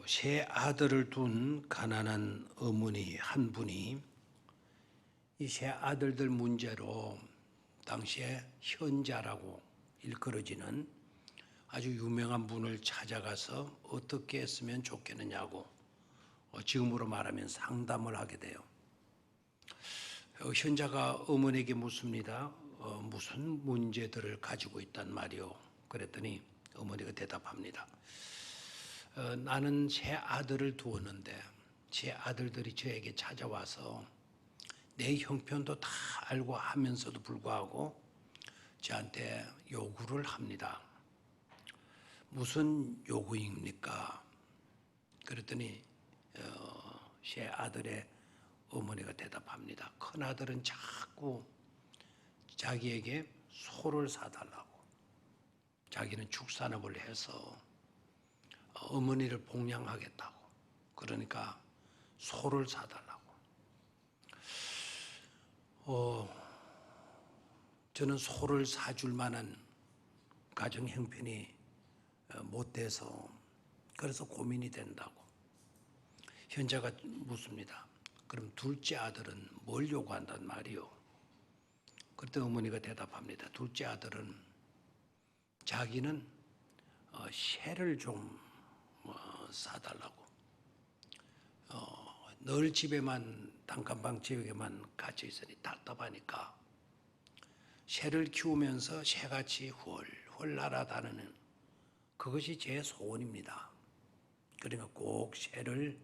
세 아들을 둔 가난한 어머니 한 분이 이 세 아들들 문제로 당시에 현자라고 일컬어지는 아주 유명한 분을 찾아가서 어떻게 했으면 좋겠느냐고 지금으로 말하면 상담을 하게 돼요. 현자가 어머니에게 묻습니다. 무슨 문제들을 가지고 있단 말이오? 그랬더니 어머니가 대답합니다. 나는 세 아들을 두었는데 제 아들들이 저에게 찾아와서 내 형편도 다 알고 하면서도 불구하고 저한테 요구를 합니다. 무슨 요구입니까? 그랬더니 세 아들의 어머니가 대답합니다. 큰 아들은 자꾸 자기에게 소를 사달라고, 자기는 축산업을 해서 어머니를 봉양하겠다고, 그러니까 소를 사달라고. 저는 소를 사줄 만한 가정 형편이 못 돼서 그래서 고민이 된다고. 현자가 묻습니다. 그럼 둘째 아들은 뭘 요구한단 말이요? 그때 어머니가 대답합니다. 둘째 아들은 자기는 새를 좀 사달라고. 늘 집에만 단칸방 지역에만 갇혀 있으니 답답하니까 새를 키우면서 새같이 훨훨 날아다니는 그것이 제 소원입니다. 그러니까 꼭 새를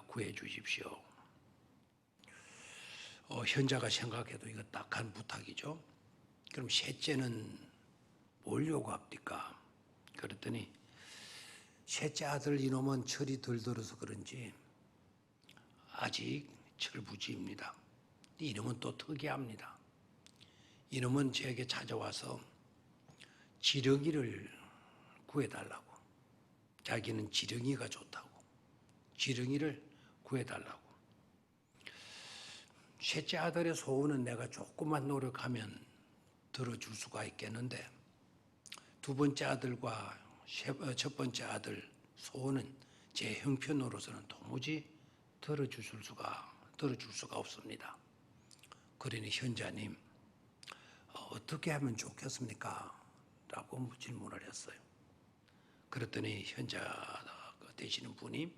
구해 주십시오. 현자가 생각해도 이거 딱한 부탁이죠. 그럼 셋째는 뭘 요구합니까? 그랬더니 셋째 아들 이놈은 철이 덜 들어서 그런지 아직 철부지입니다. 이놈은 또 특이합니다. 이놈은 저에게 찾아와서 지렁이를 구해달라고. 자기는 지렁이가 좋다고. 지렁이를 구해달라고. 셋째 아들의 소원은 내가 조금만 노력하면 들어줄 수가 있겠는데 두 번째 아들과 첫 번째 아들 소원은 제 형편으로서는 도무지 들어줄 수가 없습니다. 그러니 현자님 어떻게 하면 좋겠습니까? 라고 질문을 했어요. 그랬더니 현자 되시는 분이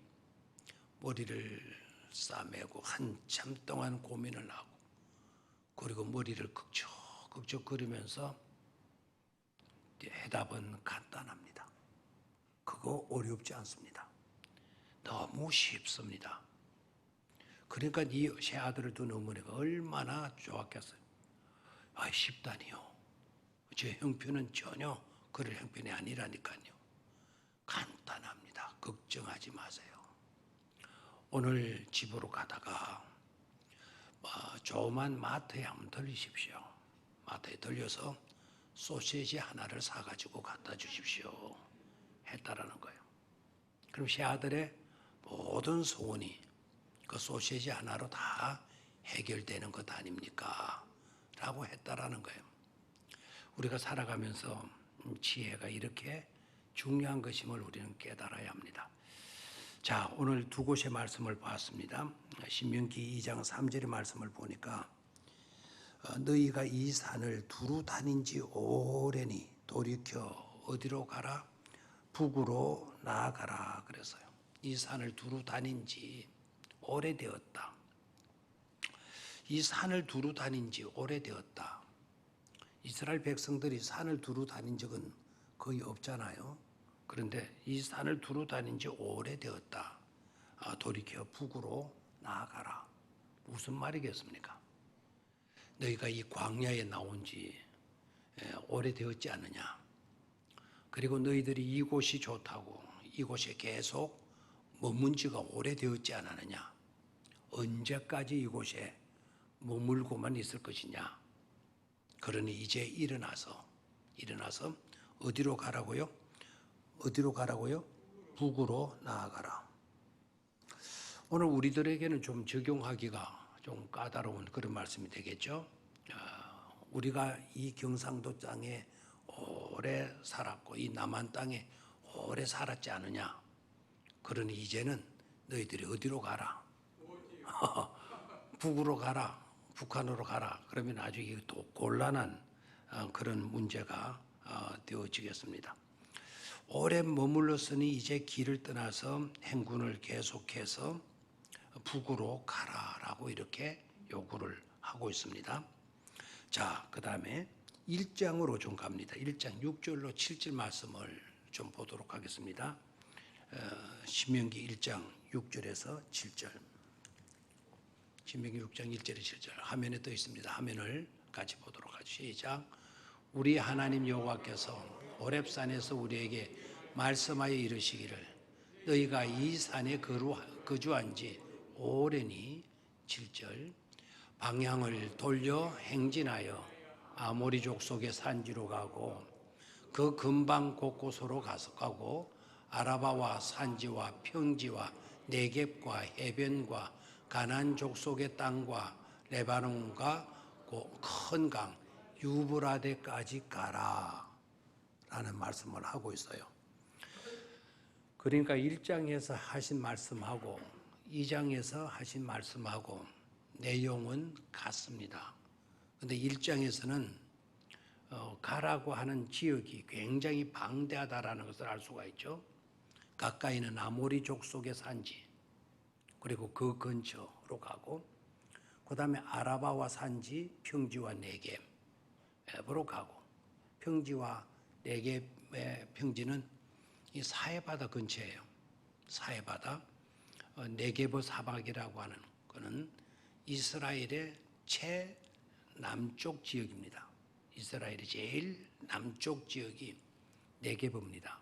머리를 싸매고 한참 동안 고민을 하고 그리고 머리를 극적거리면서 해답은 간단합니다. 그거 어렵지 않습니다. 너무 쉽습니다. 그러니까 이 세 아들을 둔 어머니가 얼마나 좋았겠어요. 쉽다니요. 제 형편은 전혀 그럴 형편이 아니라니까요. 간단합니다. 걱정하지 마세요. 오늘 집으로 가다가 조그만 마트에 한번 들리십시오. 마트에 들려서 소시지 하나를 사가지고 갖다 주십시오. 했다라는 거예요. 그럼 세 아들의 모든 소원이 그 소시지 하나로 다 해결되는 것 아닙니까? 라고 했다라는 거예요. 우리가 살아가면서 지혜가 이렇게 중요한 것임을 우리는 깨달아야 합니다. 자, 오늘 두 곳의 말씀을 봤습니다. 신명기 2장 3절의 말씀을 보니까 너희가 이 산을 두루 다닌 지 오래니 돌이켜 어디로 가라? 북으로 나아가라 그랬어요. 이 산을 두루 다닌 지 오래되었다. 이 산을 두루 다닌 지 오래되었다. 이스라엘 백성들이 산을 두루 다닌 적은 거의 없잖아요. 그런데 이 산을 두루 다닌 지 오래되었다. 돌이켜 북으로 나아가라. 무슨 말이겠습니까? 너희가 이 광야에 나온 지 오래되었지 않느냐. 그리고 너희들이 이곳이 좋다고 이곳에 계속 머문 지가 오래되었지 않았느냐. 언제까지 이곳에 머물고만 있을 것이냐. 그러니 이제 일어나서 어디로 가라고요? 어디로 가라고요? 북으로 나아가라. 오늘 우리들에게는 좀 적용하기가 좀 까다로운 그런 말씀이 되겠죠. 우리가 이 경상도 땅에 오래 살았고 이 남한 땅에 오래 살았지 않느냐. 그러니 이제는 너희들이 어디로 가라? 북으로 가라. 북한으로 가라. 그러면 아주 또 곤란한 그런 문제가 되어지겠습니다. 오래 머물렀으니 이제 길을 떠나서 행군을 계속해서 북으로 가라라고 이렇게 요구를 하고 있습니다. 자, 그 다음에 1장으로 좀 갑니다. 1장 6절로 7절 말씀을 좀 보도록 하겠습니다. 신명기 1장 6절에서 7절. 신명기 6장 1절에 7절 화면에 떠 있습니다. 화면을 같이 보도록 하죠. 시작. 우리 하나님 여호와께서 호렙산에서 우리에게 말씀하여 이르시기를 너희가 이 산에 거주한 지 오래니 7절 방향을 돌려 행진하여 아모리 족속의 산지로 가고 그 근방 곳곳으로 가고 아라바와 산지와 평지와 네겝과 해변과 가나안 족속의 땅과 레바논과 큰 강 유브라데까지 가라 라는 말씀을 하고 있어요. 그러니까 1장에서 하신 말씀하고 2장에서 하신 말씀하고 내용은 같습니다. 그런데 1장에서는 가라고 하는 지역이 굉장히 방대하다라는 것을 알 수가 있죠. 가까이는 아모리 족속의 산지, 그리고 그 근처로 가고, 그 다음에 아라바와 산지, 평지와 네겝으로 가고, 평지와 네겝의 평지는 이 사해바다 근처예요. 사해바다, 네겝의 사막이라고 하는 것은 이스라엘의 최남쪽 지역입니다. 이스라엘의 제일 남쪽 지역이 네겝입니다.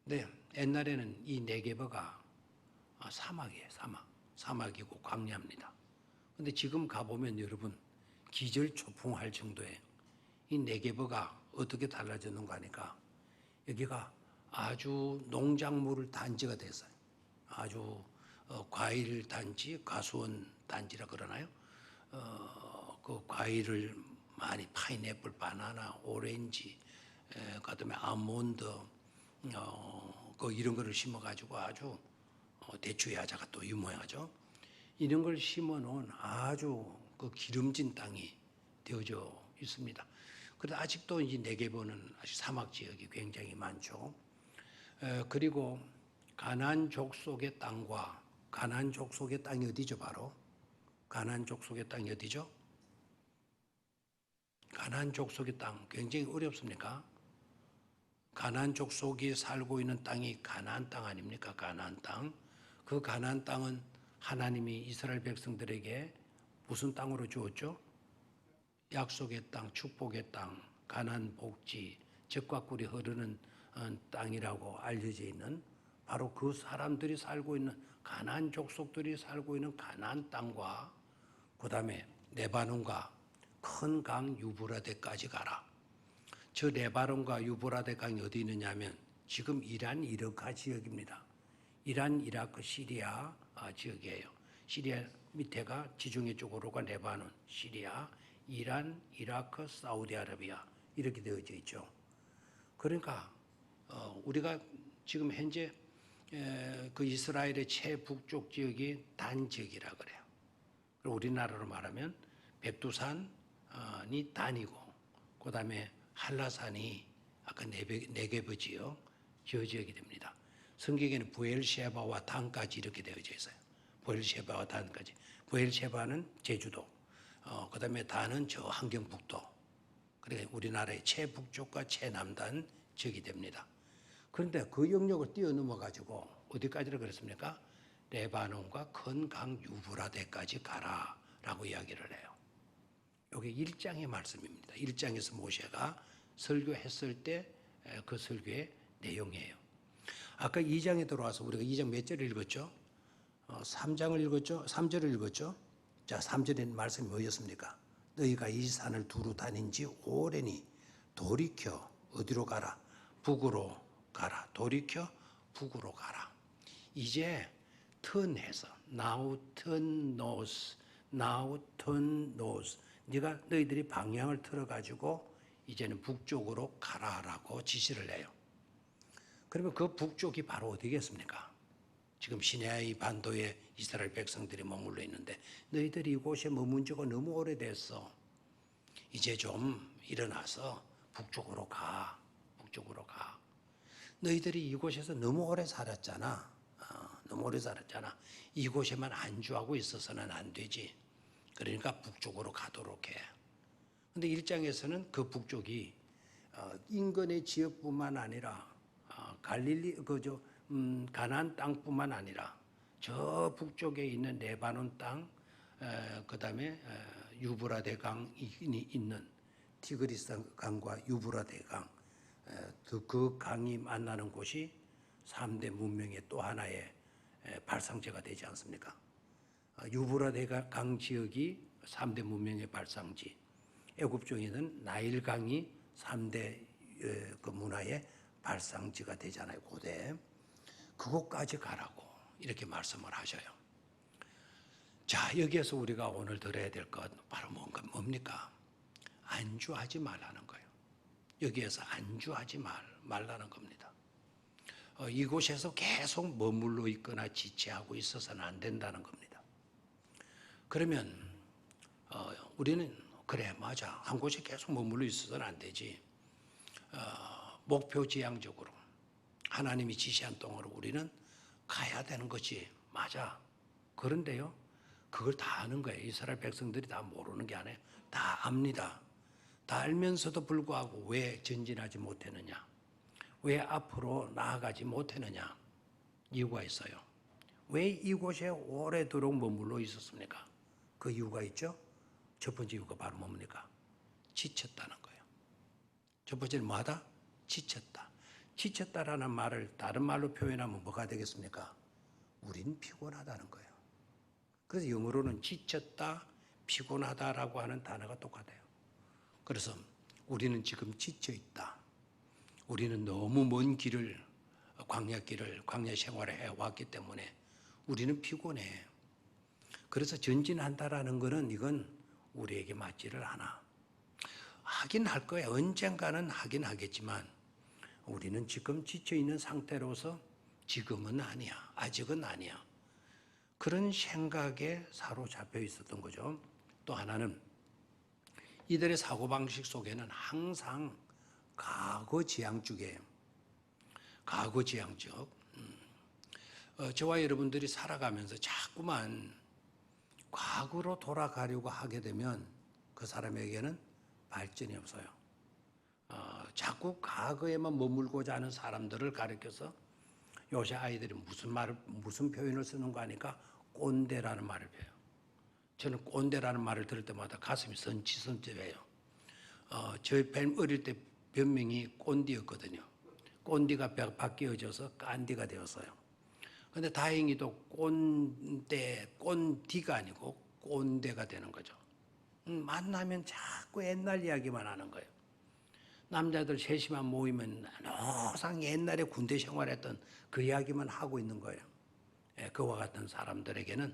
근데 옛날에는 이 네겝가 사막이에요. 사막이고 광야입니다. 근데 지금 가보면 여러분 기절초풍할 정도의 이 네겝가 어떻게 달라졌는가 하니까 여기가 아주 농작물 단지가 됐어요. 아주 과일 단지, 가수원 단지라 그러나요? 그 과일을 많이 파인애플, 바나나, 오렌지, 그다음에 아몬드, 이런 거를 심어가지고 아주 대추 야자가 또 유명하죠. 이런 걸 심어놓은 아주 그 기름진 땅이 되어져 있습니다. 그런데 아직도 이 네겝은 아직 사막 지역이 굉장히 많죠. 그리고 가나안 족속의 땅과 가나안 족속의 땅이 어디죠? 바로 가나안 족속의 땅이 어디죠? 가나안 족속의 땅 굉장히 어렵습니까? 가나안 족속이 살고 있는 땅이 가나안 땅 아닙니까? 가나안 땅. 그 가나안 땅은 하나님이 이스라엘 백성들에게 무슨 땅으로 주었죠? 약속의 땅, 축복의 땅, 가나안 복지, 젖과 꿀이 흐르는 땅이라고 알려져 있는 바로 그 사람들이 살고 있는 가나안 족속들이 살고 있는 가나안 땅과 그 다음에 레바논과 큰 강 유브라데까지 가라. 저 레바논과 유브라데 강이 어디 있느냐 하면 지금 이란 이라크 지역입니다. 이란, 이라크, 시리아 지역이에요. 시리아 밑에가 지중해 쪽으로가 레바논, 시리아, 이란, 이라크, 사우디아라비아 이렇게 되어져 있죠. 그러니까 우리가 지금 현재 그 이스라엘의 최북쪽 지역이 단 지역이라 그래요. 그리고 우리나라로 말하면 백두산이 단이고, 그 다음에 한라산이 아까 네겝의 지역, 저 지역이 됩니다. 성경에는 부엘셰바와 단까지 이렇게 되어져 있어요. 부엘셰바와 단까지. 부엘셰바는 제주도, 그 다음에 단은 저 함경북도. 그러니까 우리나라의 최북쪽과 최남단 지역이 됩니다. 그런데 그 영역을 뛰어넘어가지고 어디까지를 그랬습니까? 레바논과 큰 강 유브라데까지 가라라고 이야기를 해요. 이게 1장의 말씀입니다. 1장에서 모세가 설교했을 때 그 설교의 내용이에요. 아까 2장에 들어와서 우리가 2장 몇 절을 읽었죠? 3장을 읽었죠? 3절을 읽었죠? 자, 3절의 말씀이 뭐였습니까? 너희가 이 산을 두루 다닌 지 오래니 돌이켜 어디로 가라? 북으로 가라. 돌이켜 북으로 가라. 이제 턴해서 now turn north, now turn north. 너희들이 방향을 틀어가지고 이제는 북쪽으로 가라라고 지시를 해요. 그러면 그 북쪽이 바로 어디겠습니까? 지금 시내의 반도에 이스라엘 백성들이 머물러 있는데 너희들이 이곳에 머문 지가 너무 오래됐어. 이제 좀 일어나서 북쪽으로 가. 북쪽으로 가. 너희들이 이곳에서 너무 오래 살았잖아. 너무 오래 살았잖아. 이곳에만 안주하고 있어서는 안 되지. 그러니까 북쪽으로 가도록 해. 근데 1장에서는 그 북쪽이 인근의 지역뿐만 아니라 갈릴리 가나안 땅뿐만 아니라 저 북쪽에 있는 레바논 땅, 그다음에 유브라데 강이 있는 티그리스 강과 유브라데 강, 그 강이 만나는 곳이 3대 문명의 또 하나의 발상지가 되지 않습니까? 유브라데 강 지역이 3대 문명의 발상지, 애굽중에는 나일 강이 3대 그 문화의 발상지가 되잖아요. 고대. 그곳까지 가라고 이렇게 말씀을 하셔요. 자, 여기에서 우리가 오늘 들어야 될 것 바로 뭡니까? 안주하지 말라는 거예요. 여기에서 안주하지 말라는 겁니다. 이곳에서 계속 머물러 있거나 지체하고 있어서는 안 된다는 겁니다. 그러면 우리는 그래 맞아 한 곳에 계속 머물러 있어서는 안 되지. 목표지향적으로 하나님이 지시한 동으로 우리는 가야 되는 거지. 맞아. 그런데요, 그걸 다 아는 거예요. 이스라엘 백성들이 다 모르는 게 아니에요. 다 압니다. 다 알면서도 불구하고 왜 전진하지 못했느냐? 왜 앞으로 나아가지 못했느냐? 이유가 있어요. 왜 이곳에 오래도록 머물러 있었습니까? 그 이유가 있죠. 첫 번째 이유가 바로 뭡니까? 지쳤다는 거예요. 첫 번째는 뭐하다? 지쳤다. 지쳤다라는 말을 다른 말로 표현하면 뭐가 되겠습니까? 우린 피곤하다는 거예요. 그래서 영어로는 지쳤다, 피곤하다라고 하는 단어가 똑같아요. 그래서 우리는 지금 지쳐 있다. 우리는 너무 먼 길을, 광야 생활을 해왔기 때문에 우리는 피곤해. 그래서 전진한다라는 것은 이건 우리에게 맞지를 않아. 하긴 할 거야. 언젠가는 하긴 하겠지만 우리는 지금 지쳐있는 상태로서 지금은 아니야. 아직은 아니야. 그런 생각에 사로잡혀 있었던 거죠. 또 하나는 이들의 사고방식 속에는 항상 과거지향적이에요. 과거지향적. 저와 여러분들이 살아가면서 자꾸만 과거로 돌아가려고 하게 되면 그 사람에게는 발전이 없어요. 자꾸 과거에만 머물고자 하는 사람들을 가리켜서 요새 아이들이 무슨 표현을 쓰는 거 아니까 꼰대라는 말을 배워요. 저는 꼰대라는 말을 들을 때마다 가슴이 선치선치해요. 저희 어릴 때 별명이 꼰디였거든요. 꼰디가 바뀌어져서 깐디가 되었어요. 그런데 다행히도 꼰디가 아니고 꼰대가 되는 거죠. 만나면 자꾸 옛날 이야기만 하는 거예요. 남자들 셋이만 모이면 항상 옛날에 군대 생활했던 그 이야기만 하고 있는 거예요. 그와 같은 사람들에게는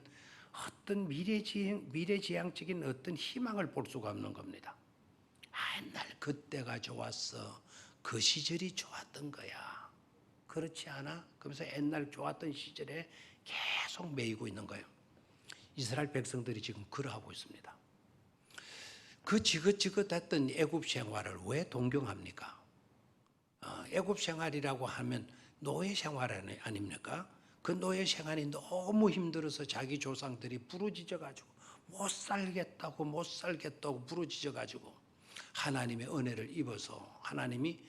어떤 미래지향적인 어떤 희망을 볼 수가 없는 겁니다. 옛날 그때가 좋았어. 그 시절이 좋았던 거야. 그렇지 않아? 그러면서 옛날 좋았던 시절에 계속 매이고 있는 거예요. 이스라엘 백성들이 지금 그러하고 있습니다. 그 지긋지긋했던 애굽 생활을 왜 동경합니까? 애굽 생활이라고 하면 노예 생활 아닙니까? 그 노예 생활이 너무 힘들어서 자기 조상들이 부르짖어가지고 못 살겠다고 부르짖어가지고 하나님의 은혜를 입어서 하나님이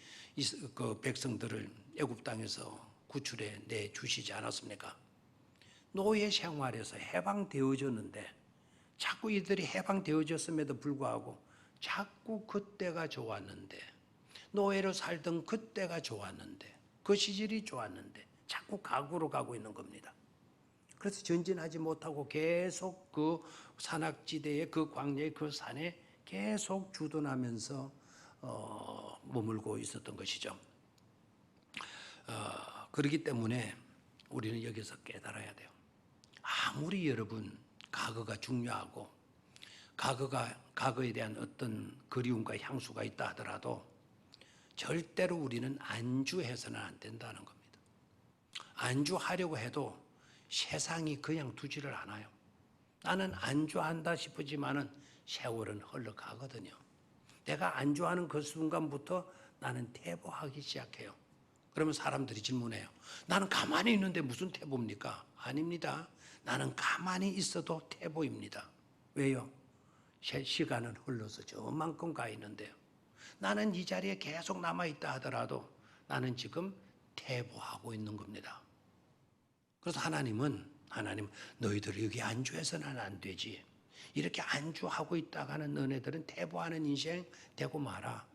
그 백성들을 애굽 땅에서 구출해 내 주시지 않았습니까? 노예 생활에서 해방되어졌는데 자꾸 이들이 해방되어졌음에도 불구하고 자꾸 그때가 좋았는데 노예로 살던 그때가 좋았는데 그 시절이 좋았는데 자꾸 과거로 가고 있는 겁니다. 그래서 전진하지 못하고 계속 그 산악지대의 그 광야의 그 산에 계속 주둔하면서 머물고 있었던 것이죠. 그렇기 때문에 우리는 여기서 깨달아야 돼요. 아무리 여러분 과거가 중요하고 과거에 대한 어떤 그리움과 향수가 있다 하더라도 절대로 우리는 안주해서는 안 된다는 겁니다. 안주하려고 해도 세상이 그냥 두지를 않아요. 나는 안주한다 싶으지만은 세월은 흘러가거든요. 내가 안주하는 그 순간부터 나는 퇴보하기 시작해요. 그러면 사람들이 질문해요. 나는 가만히 있는데 무슨 퇴보입니까? 아닙니다. 나는 가만히 있어도 퇴보입니다. 왜요? 시간은 흘러서 저만큼 가 있는데요. 나는 이 자리에 계속 남아있다 하더라도 나는 지금 퇴보하고 있는 겁니다. 그래서 하나님 너희들 여기 안주해서는 안 되지. 이렇게 안주하고 있다가는 너네들은 퇴보하는 인생 되고 마라.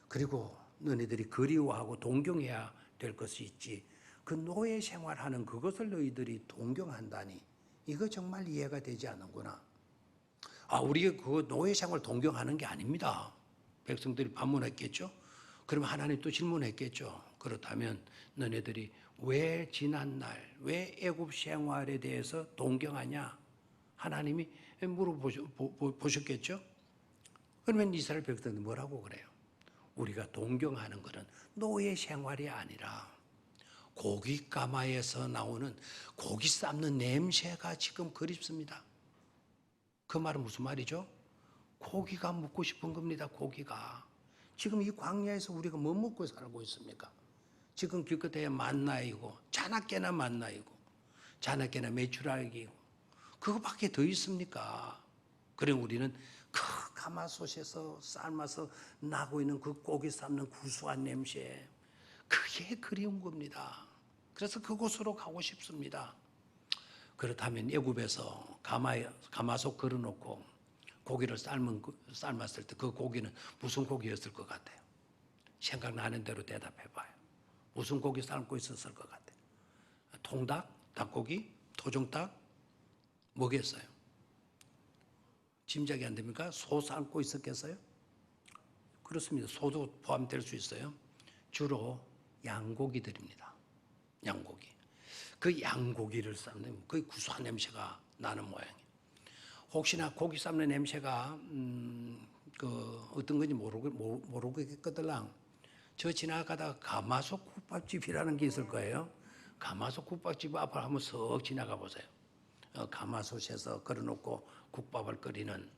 그리고 너희들이 그리워하고 동경해야 될 것이 있지. 그 노예 생활하는 그것을 너희들이 동경한다니. 이거 정말 이해가 되지 않는구나. 우리가 그 노예 생활 동경하는 게 아닙니다. 백성들이 반문했겠죠. 그럼 하나님 또 질문했겠죠. 그렇다면 너네들이 왜 지난날, 왜 애굽 생활에 대해서 동경하냐? 하나님이 물어보셨겠죠. 그러면 이스라엘 백성들은 뭐라고 그래요? 우리가 동경하는 것은 노예 생활이 아니라 고깃가마에서 나오는 고기 삶는 냄새가 지금 그립습니다. 그 말은 무슨 말이죠? 고기가 먹고 싶은 겁니다. 고기가. 지금 이 광야에서 우리가 뭐 먹고 살고 있습니까? 지금 길끝에 만나이고 자나깨나 만나이고 자나깨나 메추라기고 그거밖에 더 있습니까? 그럼 우리는 그 가마솥에서 삶아서 나고 있는 그 고기 삶는 구수한 냄새, 그게 그리운 겁니다. 그래서 그곳으로 가고 싶습니다. 그렇다면 애굽에서 가마솥 걸어놓고 고기를 삶았을 때 그 고기는 무슨 고기였을 것 같아요? 생각나는 대로 대답해봐요. 무슨 고기 삶고 있었을 것 같아요? 통닭? 닭고기? 토종닭? 뭐겠어요? 짐작이 안 됩니까? 소 삶고 있었겠어요? 그렇습니다. 소도 포함될 수 있어요. 주로 양고기들입니다. 양고기. 그 양고기를 삶는 그 구수한 냄새가 나는 모양이에요. 혹시나 고기 삶는 냄새가 그 어떤 건지 모르겠거들랑 저 지나가다가 가마솥 국밥집이라는 게 있을 거예요. 가마솥 국밥집 앞을 한번 석 지나가 보세요. 가마솥에서 걸어놓고 국밥을 끓이는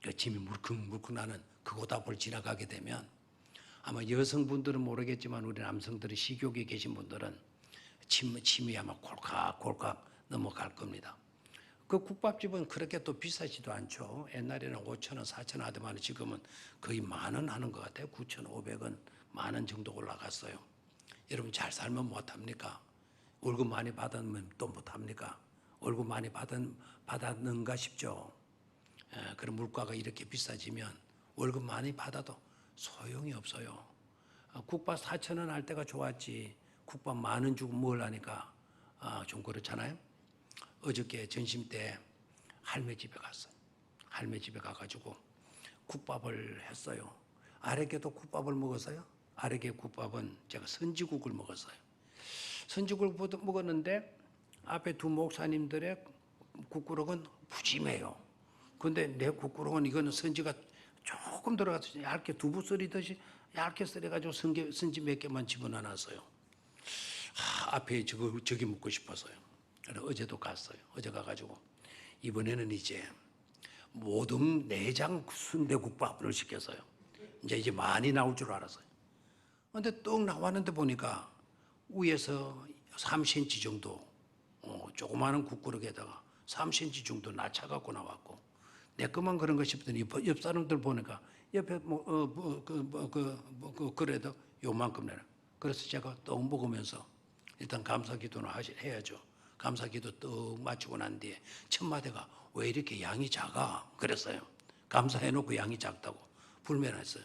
그 침이 물컹물컹 나는 그곳 앞을 지나가게 되면 아마 여성분들은 모르겠지만 우리 남성들이 식욕에 계신 분들은 침이 아마 콜칵콜칵 넘어갈 겁니다. 그 국밥집은 그렇게 또 비싸지도 않죠. 옛날에는 5,000원, 4,000원 하더만 지금은 거의 10,000원 하는 것 같아요. 9,500원, 10,000원 정도 올라갔어요. 여러분 잘 살면 못합니까? 월급 많이 받으면 또 못합니까? 월급 많이 받았는가 싶죠. 그런 물가가 이렇게 비싸지면 월급 많이 받아도 소용이 없어요. 국밥 4,000원 할 때가 좋았지. 국밥 10,000원 주고 뭘 하니까 좀 그렇잖아요. 어저께 점심 때 할매 집에 갔어요. 할매 집에 가가지고 국밥을 했어요. 아래께도 국밥을 먹었어요. 아래께 국밥은 제가 선지국을 먹었어요. 선지국을 먹었는데 앞에 두 목사님들의 국구럭은 푸짐해요. 근데 내 국구럭은 이거는 선지가 조금 들어가서 얇게 두부 썰이듯이 얇게 썰어가지고 선지 몇 개만 집어넣어놨어요. 앞에 저기 먹고 싶어서요. 그래서 어제도 갔어요. 어제 가가지고 이번에는 이제 모듬 내장 순대국밥을 시켰어요. 이제 많이 나올 줄 알았어요. 근데 떡 나왔는데 보니까 위에서 3cm 정도 조그마한 국그릇에다가 3cm 정도 낮춰갖고 나왔고 내 것만 그런 거 싶더니 옆 사람들 보니까 옆에 그래도 요만큼 내라. 그래서 제가 떡 먹으면서 일단 감사기도는 해야죠. 감사기도 떡 마치고 난 뒤에 첫 마디가 왜 이렇게 양이 작아? 그랬어요. 감사해놓고 양이 작다고 불면했어요.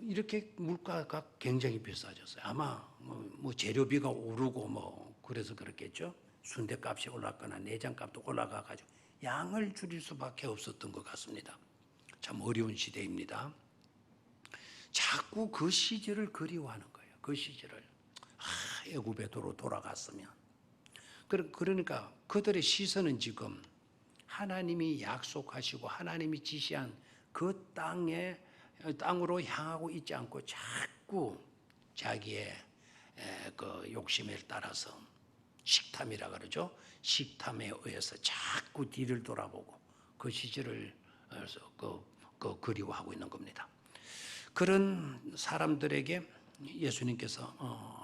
이렇게 물가가 굉장히 비싸졌어요. 아마 뭐 재료비가 오르고 그래서 그렇겠죠. 순대값이 올랐거나 내장값도 올라가가지고 양을 줄일 수밖에 없었던 것 같습니다. 참 어려운 시대입니다. 자꾸 그 시절을 그리워하는 거예요. 그 시절을. 애굽에 돌아갔으면. 그러니까 그들의 시선은 지금 하나님이 약속하시고 하나님이 지시한 그 땅으로 향하고 있지 않고 자꾸 자기의 그 욕심에 따라서 식탐이라 그러죠. 식탐에 의해서 자꾸 뒤를 돌아보고 그 시절을 그리워하고 있는 겁니다. 그런 사람들에게 예수님께서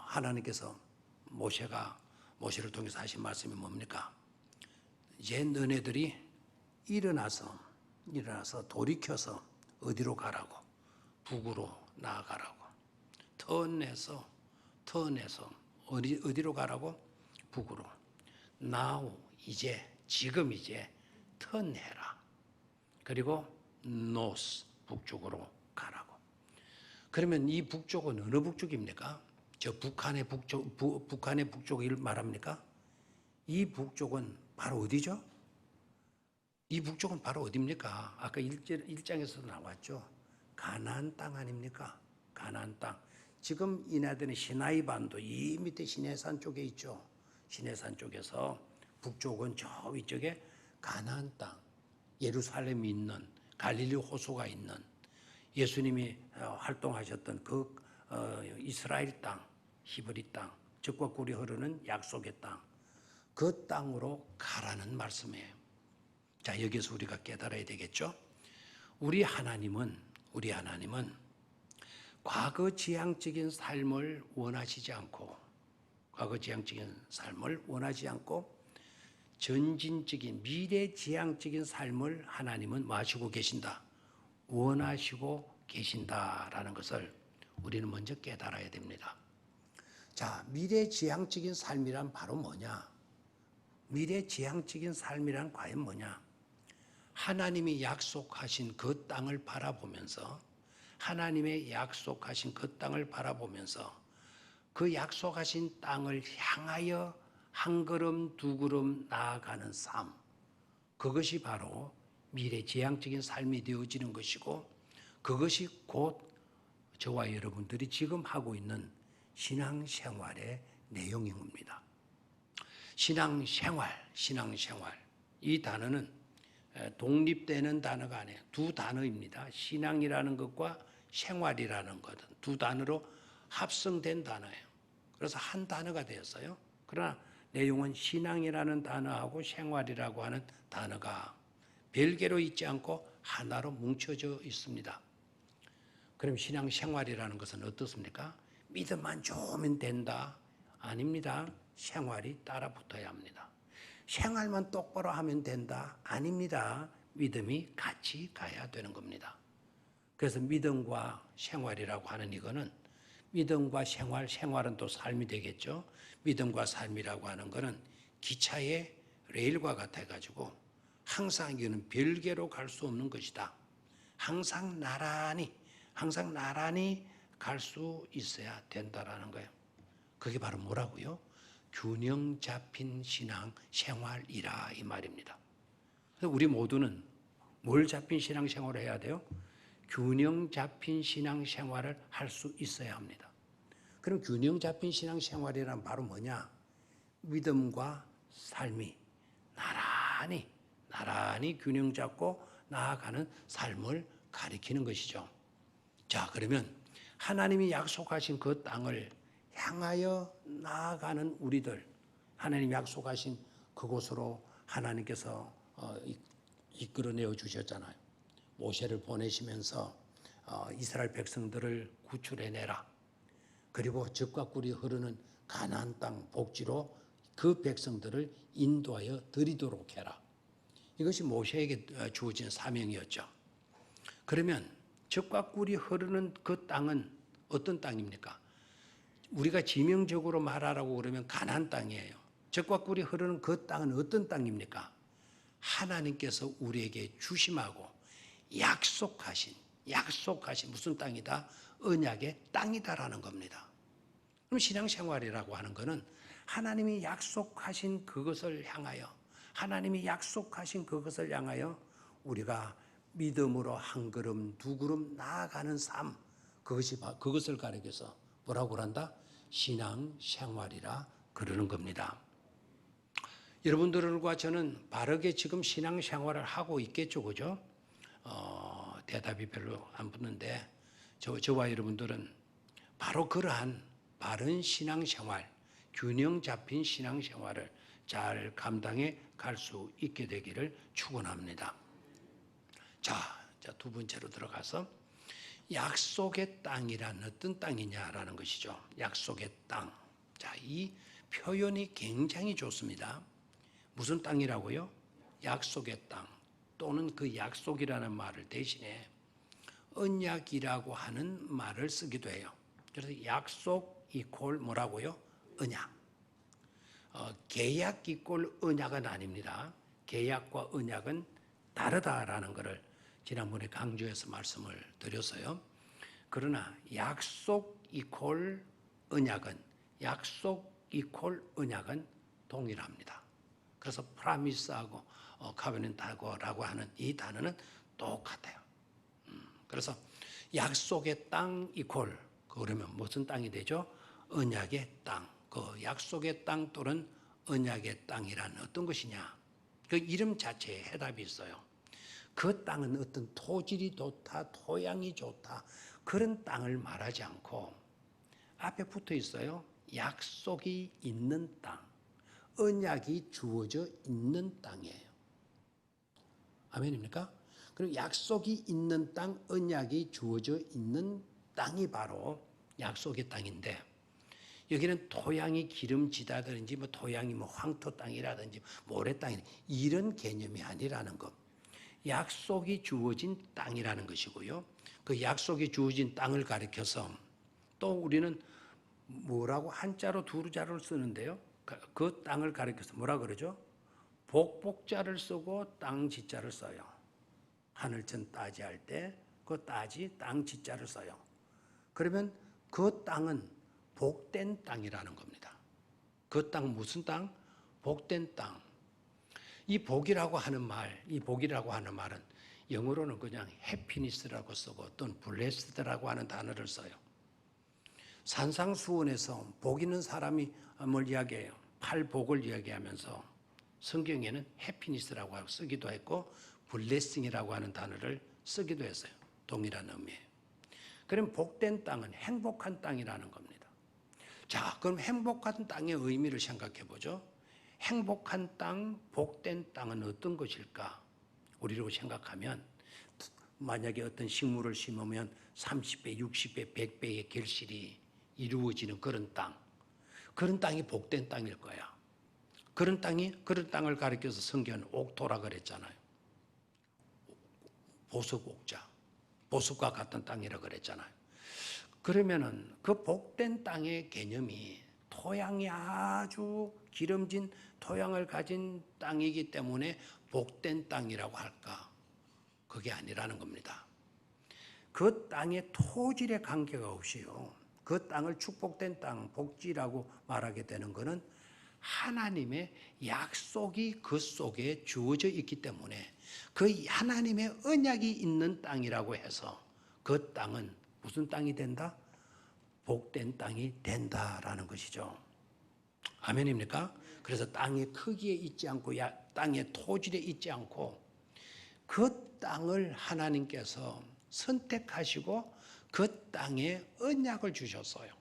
하나님께서 모세를 통해서 하신 말씀이 뭡니까? 이제 너네들이 일어나서 돌이켜서 어디로 가라고? 북으로 나아가라고. 턴해서 어디로 가라고? 북으로. Now 지금 턴해라. 그리고 north 북쪽으로 가라고. 그러면 이 북쪽은 어느 북쪽입니까? 저 북한의 북쪽을 말합니까? 이 북쪽은 바로 어디죠? 이 북쪽은 바로 어디입니까? 아까 1장에서도 나왔죠. 가나안 땅 아닙니까? 가나안 땅. 지금 이나들은 시나이 반도 이 밑에 시내산 쪽에 있죠. 시내산 쪽에서 북쪽은 저 위쪽에 가나안 땅, 예루살렘이 있는 갈릴리 호수가 있는 예수님이 활동하셨던 그 이스라엘 땅, 히브리 땅, 젖과 꿀이 흐르는 약속의 땅, 그 땅으로 가라는 말씀이에요. 자, 여기서 우리가 깨달아야 되겠죠? 우리 하나님은 과거 지향적인 삶을 원하지 않고 전진적인 미래 지향적인 삶을 하나님은 마시고 계신다. 원하시고 계신다라는 것을 우리는 먼저 깨달아야 됩니다. 자, 미래 지향적인 삶이란 바로 뭐냐? 미래 지향적인 삶이란 과연 뭐냐? 하나님이 약속하신 그 땅을 바라보면서 그 약속하신 땅을 향하여 한 걸음 두 걸음 나아가는 삶, 그것이 바로 미래지향적인 삶이 되어지는 것이고 그것이 곧 저와 여러분들이 지금 하고 있는 신앙생활의 내용인 겁니다. 신앙생활. 이 단어는 독립되는 단어가 아니에요. 두 단어입니다. 신앙이라는 것과 생활이라는 것은 두 단어로 합성된 단어예요. 그래서 한 단어가 되었어요. 그러나 내용은 신앙이라는 단어하고 생활이라고 하는 단어가 별개로 있지 않고 하나로 뭉쳐져 있습니다. 그럼 신앙생활이라는 것은 어떻습니까? 믿음만 좋으면 된다? 아닙니다. 생활이 따라 붙어야 합니다. 생활만 똑바로 하면 된다? 아닙니다. 믿음이 같이 가야 되는 겁니다. 그래서 믿음과 생활이라고 하는 이거는 믿음과 생활은 또 삶이 되겠죠. 믿음과 삶이라고 하는 것은 기차의 레일과 같아가지고 항상 이거는 별개로 갈 수 없는 것이다. 항상 나란히 갈 수 있어야 된다라는 거예요. 그게 바로 뭐라고요? 균형 잡힌 신앙 생활이라 이 말입니다. 우리 모두는 뭘 잡힌 신앙 생활을 해야 돼요? 균형 잡힌 신앙 생활을 할 수 있어야 합니다. 그럼 균형 잡힌 신앙 생활이란 바로 뭐냐? 믿음과 삶이 나란히 균형 잡고 나아가는 삶을 가리키는 것이죠. 자, 그러면 하나님이 약속하신 그 땅을 향하여 나아가는 우리들, 하나님이 약속하신 그곳으로 하나님께서 이끌어내어 주셨잖아요. 모세를 보내시면서 이스라엘 백성들을 구출해내라. 그리고 젖과 꿀이 흐르는 가나안 땅 복지로 그 백성들을 인도하여 드리도록 해라. 이것이 모세에게 주어진 사명이었죠. 그러면 젖과 꿀이 흐르는 그 땅은 어떤 땅입니까? 우리가 지명적으로 말하라고 그러면 가나안 땅이에요. 젖과 꿀이 흐르는 그 땅은 어떤 땅입니까? 하나님께서 우리에게 주심하고 약속하신 무슨 땅이다? 언약의 땅이다라는 겁니다. 그럼 신앙생활이라고 하는 것은 하나님이 약속하신 그것을 향하여 우리가 믿음으로 한 걸음 두 걸음 나아가는 삶, 그것을 가리켜서 뭐라고 한다? 신앙생활이라 그러는 겁니다. 여러분들과 저는 바르게 지금 신앙생활을 하고 있겠죠, 그죠? 대답이 별로 안 붙는데 저와 여러분들은 바로 그러한 바른 신앙생활, 균형 잡힌 신앙생활을 잘 감당해 갈 수 있게 되기를 축원합니다. 자, 두 번째로 들어가서 약속의 땅이란 어떤 땅이냐라는 것이죠. 약속의 땅. 자, 이 표현이 굉장히 좋습니다. 무슨 땅이라고요? 약속의 땅 또는 그 약속이라는 말을 대신에 언약이라고 하는 말을 쓰기도 해요. 그래서 약속 이퀄 뭐라고요? 언약. 계약 이퀄 언약은 아닙니다. 계약과 언약은 다르다라는 것을 지난번에 강조해서 말씀을 드렸어요. 그러나 약속 이퀄 언약은 동일합니다. 그래서 프라미스하고 카베넨트하고라고 하는 이 단어는 똑같아요. 그래서 약속의 땅 이퀄 그러면 무슨 땅이 되죠? 언약의 땅. 그 약속의 땅 또는 언약의 땅이란 어떤 것이냐? 그 이름 자체에 해답이 있어요. 그 땅은 어떤 토질이 좋다, 토양이 좋다 그런 땅을 말하지 않고 앞에 붙어 있어요. 약속이 있는 땅, 언약이 주어져 있는 땅이에요. 아멘입니까? 그리고 약속이 있는 땅, 언약이 주어져 있는 땅이 바로 약속의 땅인데 여기는 토양이 기름지다든지 토양이 황토 땅이라든지 모래 땅이 이런 개념이 아니라는 것. 약속이 주어진 땅이라는 것이고요. 그 약속이 주어진 땅을 가리켜서 또 우리는 뭐라고 한자로 두 자를 쓰는데요. 그 땅을 가리켜서 뭐라 그러죠? 복복자를 쓰고 땅 지자를 써요. 하늘천 따지 할 때 그 따지 땅 지자를 써요. 그러면 그 땅은 복된 땅이라는 겁니다. 그 땅 무슨 땅? 복된 땅. 이 복이라고 하는 말은 영어로는 그냥 해피니스라고 쓰고 또는 블레스드라고 하는 단어를 써요. 산상수훈에서 복 있는 사람이 뭘 이야기해요? 팔복을 이야기하면서 성경에는 해피니스라고 쓰기도 했고 블레싱이라고 하는 단어를 쓰기도 했어요. 동일한 의미예요. 그럼 복된 땅은 행복한 땅이라는 겁니다. 자, 그럼 행복한 땅의 의미를 생각해 보죠. 행복한 땅, 복된 땅은 어떤 것일까? 우리로 생각하면 만약에 어떤 식물을 심으면 30배, 60배, 100배의 결실이 이루어지는 그런 땅이 복된 땅일 거야. 그런 땅을 가리켜서 성경은 옥토라 그랬잖아요. 보석옥자, 보석과 같은 땅이라 그랬잖아요. 그러면은 그 복된 땅의 개념이 토양이 아주 기름진 토양을 가진 땅이기 때문에 복된 땅이라고 할까? 그게 아니라는 겁니다. 그 땅의 토질에 관계가 없이요. 그 땅을 축복된 땅, 복지라고 말하게 되는 것은 하나님의 약속이 그 속에 주어져 있기 때문에 그 하나님의 언약이 있는 땅이라고 해서 그 땅은 무슨 땅이 된다? 복된 땅이 된다라는 것이죠. 아멘입니까? 그래서 땅의 크기에 있지 않고 땅의 토질에 있지 않고 그 땅을 하나님께서 선택하시고 그 땅에 언약을 주셨어요.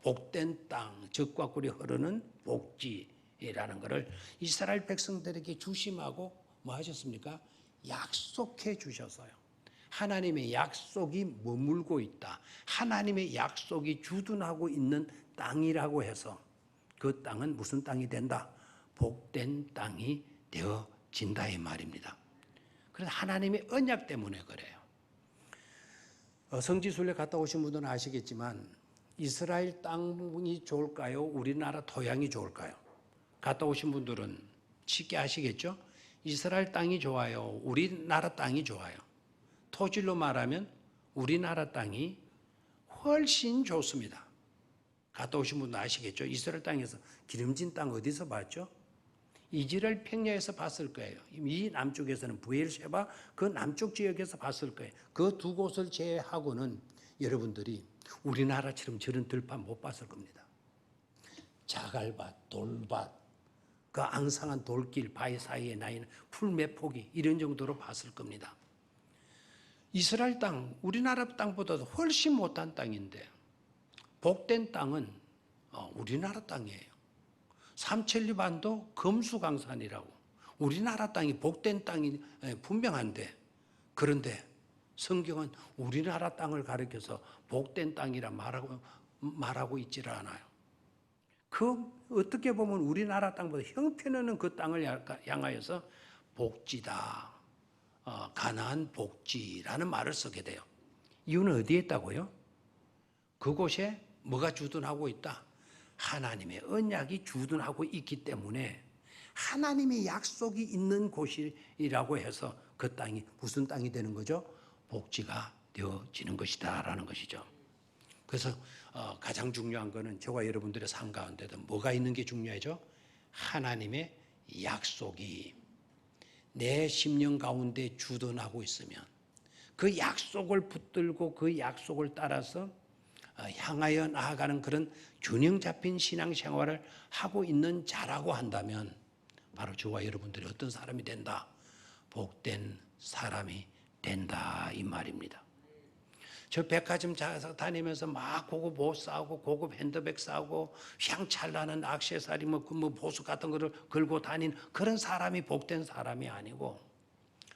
복된 땅, 젖과 꿀이 흐르는 복지라는 것을 이스라엘 백성들에게 주심하고 뭐 하셨습니까? 약속해 주셨어요. 하나님의 약속이 머물고 있다. 하나님의 약속이 주둔하고 있는 땅이라고 해서 그 땅은 무슨 땅이 된다? 복된 땅이 되어진다 이 말입니다. 그래서 하나님의 언약 때문에 그래요. 성지순례 갔다 오신 분들은 아시겠지만 이스라엘 땅이 좋을까요? 우리나라 토양이 좋을까요? 갔다 오신 분들은 쉽게 아시겠죠? 이스라엘 땅이 좋아요? 우리나라 땅이 좋아요? 토질로 말하면 우리나라 땅이 훨씬 좋습니다. 갔다 오신 분도 아시겠죠? 이스라엘 땅에서 기름진 땅 어디서 봤죠? 이스라엘 평야에서 봤을 거예요. 이 남쪽에서는 부엘셰바 그 남쪽 지역에서 봤을 거예요. 그 두 곳을 제외하고는 여러분들이 우리나라처럼 저런 들판 못 봤을 겁니다. 자갈밭, 돌밭, 그 앙상한 돌길, 바위 사이에 나 있는 풀 몇 폭이 이런 정도로 봤을 겁니다. 이스라엘 땅, 우리나라 땅보다도 훨씬 못한 땅인데 복된 땅은 우리나라 땅이에요. 삼천리반도 금수강산이라고. 우리나라 땅이 복된 땅이 분명한데, 그런데 성경은 우리나라 땅을 가리켜서 복된 땅이라 말하고 있지를 않아요. 어떻게 보면 우리나라 땅보다 형편없는 그 땅을 향하여서 복지다, 가나안 복지라는 말을 쓰게 돼요. 이유는 어디에 있다고요? 그곳에 뭐가 주둔하고 있다? 하나님의 언약이 주둔하고 있기 때문에 하나님의 약속이 있는 곳이라고 해서 그 땅이 무슨 땅이 되는 거죠? 복지가 되어지는 것이다 라는 것이죠. 그래서 가장 중요한 것은 저와 여러분들의 삶 가운데도 뭐가 있는 게 중요하죠? 하나님의 약속이 내 심령 가운데 주둔하고 있으면 그 약속을 붙들고 그 약속을 따라서 향하여 나아가는 그런 균형 잡힌 신앙생활을 하고 있는 자라고 한다면 바로 저와 여러분들이 어떤 사람이 된다? 복된 사람이 된다 이 말입니다. 저 백화점 다니면서 막 고급 옷 사고 고급 핸드백 사고 향찰나는 액세서리 뭐 보석 같은 거를 걸고 다니는 그런 사람이 복된 사람이 아니고,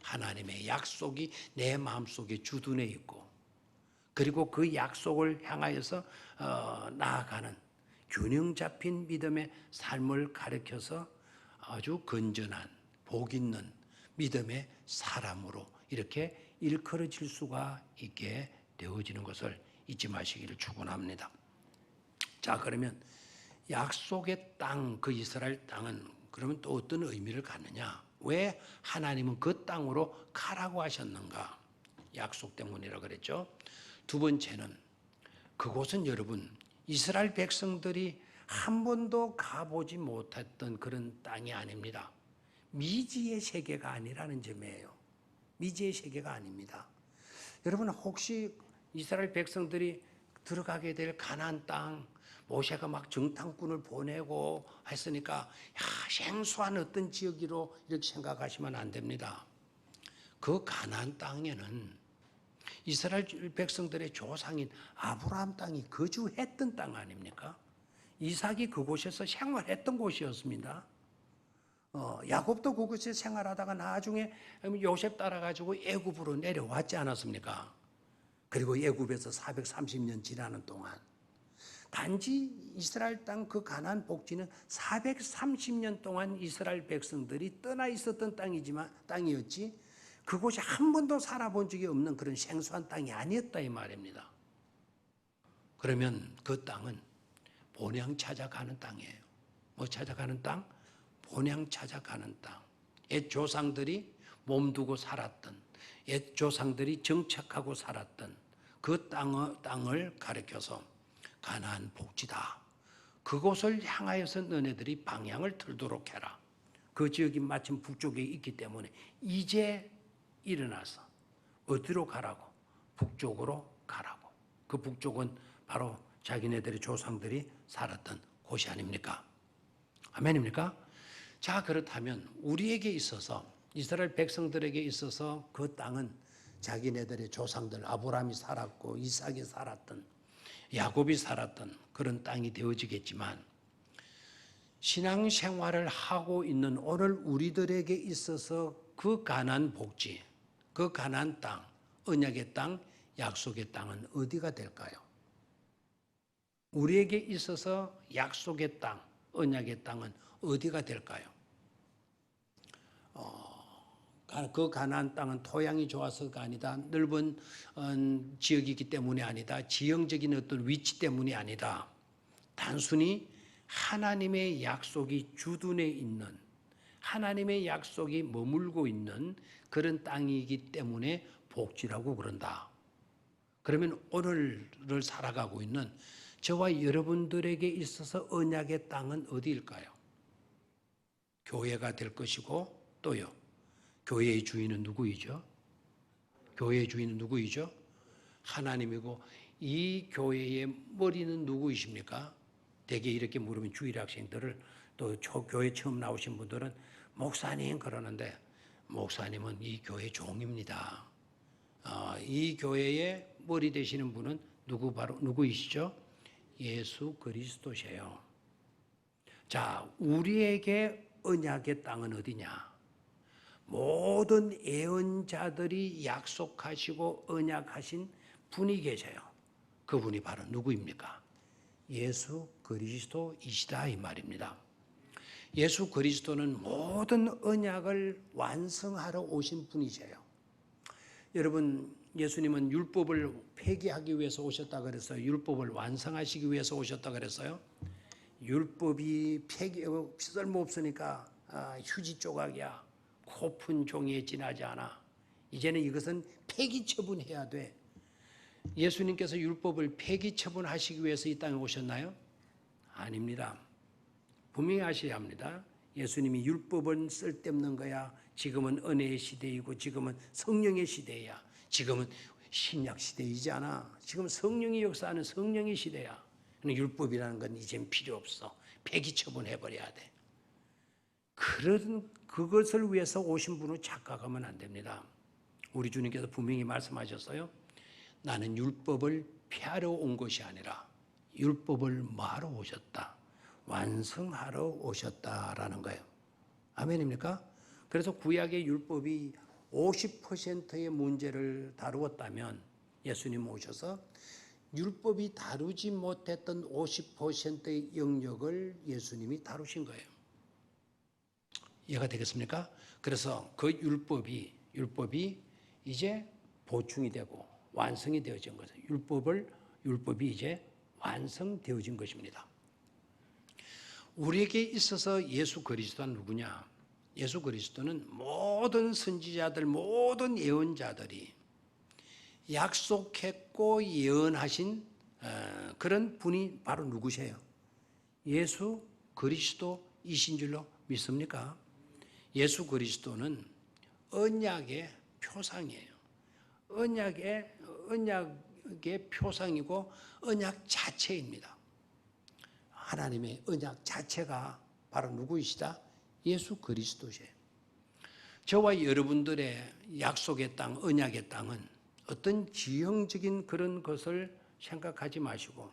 하나님의 약속이 내 마음속에 주둔해 있고, 그리고 그 약속을 향하여서 나아가는 균형 잡힌 믿음의 삶을 가르쳐서 아주 건전한 복 있는 믿음의 사람으로 이렇게 일컬어질 수가 있게 되어지는 것을 잊지 마시기를 축원합니다. 자, 그러면 약속의 땅, 그 이스라엘 땅은 그러면 또 어떤 의미를 갖느냐? 왜 하나님은 그 땅으로 가라고 하셨는가? 약속 때문이라고 그랬죠. 두 번째는 그곳은 여러분 이스라엘 백성들이 한 번도 가보지 못했던 그런 땅이 아닙니다. 미지의 세계가 아니라는 점이에요. 미지의 세계가 아닙니다. 여러분 혹시 이스라엘 백성들이 들어가게 될 가나안 땅, 모세가 막 정탐꾼을 보내고 했으니까 생소한 어떤 지역으로 이렇게 생각하시면 안 됩니다. 그 가나안 땅에는 이스라엘 백성들의 조상인 아브라함 땅이 거주했던 땅 아닙니까? 이삭이 그곳에서 생활했던 곳이었습니다. 야곱도 그곳에 생활하다가 나중에 요셉 따라가지고 애굽으로 내려왔지 않았습니까? 그리고 애굽에서 430년 지나는 동안 단지 이스라엘 땅 그 가나안 복지는 430년 동안 이스라엘 백성들이 떠나 있었던 땅이었지 그곳에 한 번도 살아본 적이 없는 그런 생소한 땅이 아니었다 이 말입니다. 그러면 그 땅은 본향 찾아가는 땅이에요. 뭐 찾아가는 땅? 본향 찾아가는 땅. 옛 조상들이 몸두고 살았던, 옛 조상들이 정착하고 살았던 그 땅을 가리켜서 가나안 복지다. 그곳을 향하여서 너네들이 방향을 틀도록 해라. 그 지역이 마침 북쪽에 있기 때문에 이제 일어나서 어디로 가라고? 북쪽으로 가라고. 그 북쪽은 바로 자기네들의 조상들이 살았던 곳이 아닙니까? 아멘입니까? 자, 그렇다면 우리에게 있어서 이스라엘 백성들에게 있어서 그 땅은 자기네들의 조상들 아브라함이 살았고 이삭이 살았던 야곱이 살았던 그런 땅이 되어지겠지만 신앙생활을 하고 있는 오늘 우리들에게 있어서 그 가나안 복지, 그 가나안 땅, 언약의 땅, 약속의 땅은 어디가 될까요? 우리에게 있어서 약속의 땅, 언약의 땅은 어디가 될까요? 그 가나안 땅은 토양이 좋아서가 아니다. 넓은 지역이기 때문이 아니다. 지형적인 어떤 위치 때문이 아니다. 단순히 하나님의 약속이 주둔해 있는, 하나님의 약속이 머물고 있는 그런 땅이기 때문에 복지라고 그런다. 그러면 오늘을 살아가고 있는 저와 여러분들에게 있어서 언약의 땅은 어디일까요? 교회가 될 것이고 또요. 교회의 주인은 누구이죠? 교회의 주인은 누구이죠? 하나님이고 이 교회의 머리는 누구이십니까? 대개 이렇게 물으면 주일 학생들을 또 교회 처음 나오신 분들은 목사님 그러는데 목사님은 이 교회 종입니다. 이 교회의 머리 되시는 분은 바로 누구이시죠? 예수 그리스도세요. 자, 우리에게 언약의 땅은 어디냐? 모든 예언자들이 약속하시고 언약하신 분이 계셔요. 그분이 바로 누구입니까? 예수 그리스도이시다 이 말입니다. 예수 그리스도는 모든 언약을 완성하러 오신 분이세요. 여러분, 예수님은 율법을 폐기하기 위해서 오셨다 그랬어요. 율법을 완성하시기 위해서 오셨다 그랬어요. 율법이 쓸모없으니까 휴지 조각이야. 코푼 종이에 지나지 않아. 이제는 이것은 폐기 처분해야 돼. 예수님께서 율법을 폐기 처분하시기 위해서 이 땅에 오셨나요? 아닙니다. 분명히 아셔야 합니다. 예수님이 율법은 쓸데없는 거야. 지금은 은혜의 시대이고 지금은 성령의 시대야. 지금은 신약 시대이지 않아. 지금 성령이 역사하는 성령의 시대야. 율법이라는 건 이젠 필요 없어. 폐기 처분해버려야 돼. 그것을 위해서 오신 분을 착각하면 안 됩니다. 우리 주님께서 분명히 말씀하셨어요. 나는 율법을 폐하러 온 것이 아니라 율법을 뭐하러 오셨다? 완성하러 오셨다라는 거예요. 아멘입니까? 그래서 구약의 율법이 50%의 문제를 다루었다면 예수님 오셔서 율법이 다루지 못했던 50%의 영역을 예수님이 다루신 거예요. 이해가 되겠습니까? 그래서 그 율법이 이제 보충이 되고 완성이 되어진 거죠. 율법이 이제 완성되어진 것입니다. 우리에게 있어서 예수 그리스도는 누구냐? 예수 그리스도는 모든 선지자들, 모든 예언자들이 약속했고 예언하신 그런 분이 바로 누구세요? 예수 그리스도이신 줄로 믿습니까? 예수 그리스도는 언약의 표상이에요. 언약의 표상이고 언약 자체입니다. 하나님의 언약 자체가 바로 누구이시다? 예수 그리스도세요. 저와 여러분들의 약속의 땅, 언약의 땅은 어떤 지형적인 그런 것을 생각하지 마시고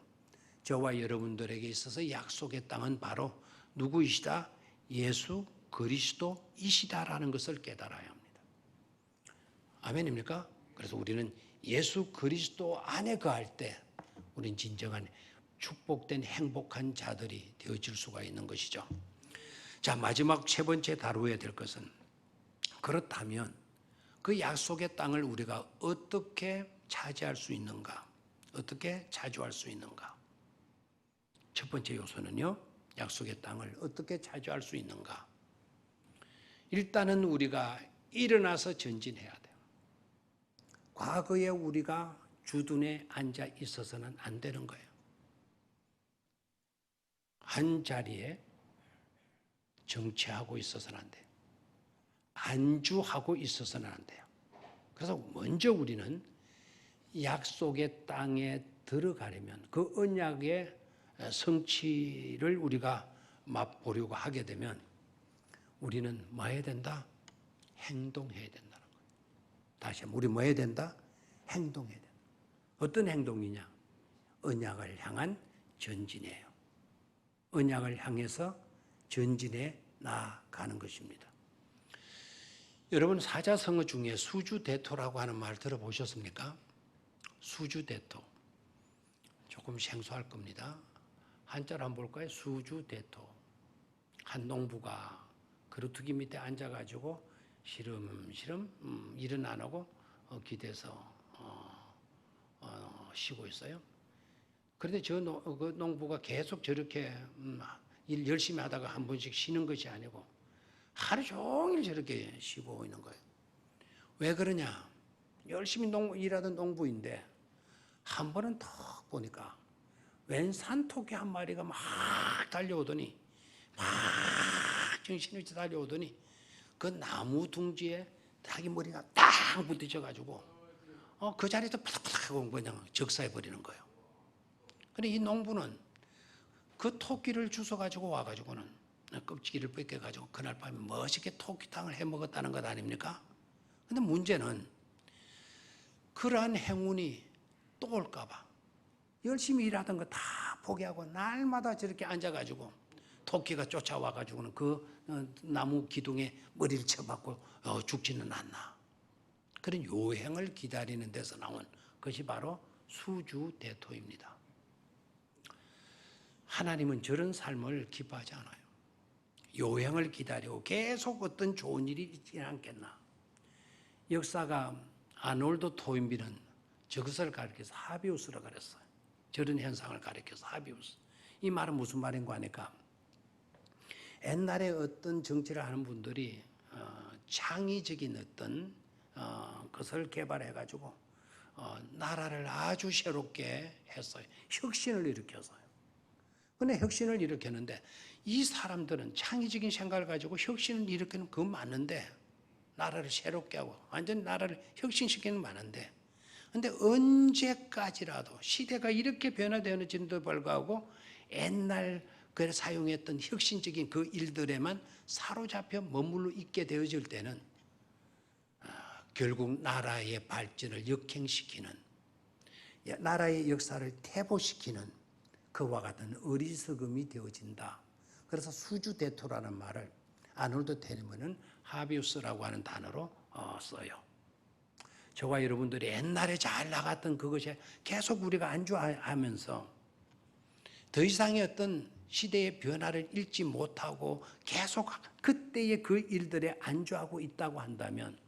저와 여러분들에게 있어서 약속의 땅은 바로 누구이시다? 예수 그리스도이시다라는 것을 깨달아야 합니다. 아멘입니까? 그래서 우리는 예수 그리스도 안에 거할 때 우리는 진정한 축복된 행복한 자들이 되어질 수가 있는 것이죠. 자, 마지막 세 번째 다루어야 될 것은 그렇다면 그 약속의 땅을 우리가 어떻게 차지할 수 있는가? 어떻게 차지할 수 있는가? 첫 번째 요소는요, 약속의 땅을 어떻게 차지할 수 있는가? 일단은 우리가 일어나서 전진해야 돼요. 과거에 우리가 주둔에 앉아 있어서는 안 되는 거예요. 한 자리에 정치하고 있어서는 안 돼요. 안주하고 있어서는 안 돼요. 그래서 먼저 우리는 약속의 땅에 들어가려면 그 언약의 성취를 우리가 맛보려고 하게 되면 우리는 뭐 해야 된다? 행동해야 된다는 거예요. 다시 한번 우리 뭐 해야 된다? 행동해야 된다. 어떤 행동이냐? 언약을 향한 전진이에요. 언약을 향해서 전진해 나아가는 것입니다. 여러분 사자성어 중에 수주대토라고 하는 말 들어보셨습니까? 수주대토. 조금 생소할 겁니다. 한자로 한번 볼까요? 수주대토. 한 농부가 그루터기 밑에 앉아가지고 시름시름 일은 안 하고 기대서 쉬고 있어요. 그런데 그 농부가 계속 저렇게 일 열심히 하다가 한 번씩 쉬는 것이 아니고 하루 종일 저렇게 쉬고 있는 거예요. 왜 그러냐? 열심히 일하던 농부인데 한 번은 턱 보니까 웬 산토끼 한 마리가 막 달려오더니 막 정신없이 달려오더니 그 나무 둥지에 자기 머리가 딱 부딪혀가지고 그 자리에서 푸닥푸닥하고 그냥 적사해버리는 거예요. 근데 이 농부는 그 토끼를 주워가지고 와가지고는 껍질을 벗겨가지고 그날 밤에 멋있게 토끼탕을 해먹었다는 것 아닙니까? 근데 문제는 그러한 행운이 또 올까봐 열심히 일하던 거 다 포기하고 날마다 저렇게 앉아가지고 토끼가 쫓아와가지고는 그 나무 기둥에 머리를 쳐박고 죽지는 않나. 그런 요행을 기다리는 데서 나온 것이 바로 수주대토입니다. 하나님은 저런 삶을 기뻐하지 않아요. 요행을 기다리고 계속 어떤 좋은 일이 있지 않겠나. 역사가 아놀드 토인비는 저것을 가리켜서 하비우스라고 그랬어요. 저런 현상을 가리켜서 하비우스. 이 말은 무슨 말인가 하니까 옛날에 어떤 정치를 하는 분들이 창의적인 어떤 것을 개발해가지고 나라를 아주 새롭게 했어요. 혁신을 일으켰어요. 근데 혁신을 일으켰는데 이 사람들은 창의적인 생각을 가지고 혁신을 일으키는 그건 맞는데 나라를 새롭게 하고 완전히 나라를 혁신시키는 많은데 근데 언제까지라도 시대가 이렇게 변화되었는지도 불구하고 옛날 그 사용했던 혁신적인 그 일들에만 사로잡혀 머물러 있게 되어질 때는 결국 나라의 발전을 역행시키는 나라의 역사를 퇴보시키는 그와 같은 어리석음이 되어진다. 그래서 수주대토라는 말을 아놀드 토인비는 하비우스라고 하는 단어로 써요. 저와 여러분들이 옛날에 잘 나갔던 그것에 계속 우리가 안주하면서 더 이상의 어떤 시대의 변화를 읽지 못하고 계속 그때의 그 일들에 안주하고 있다고 한다면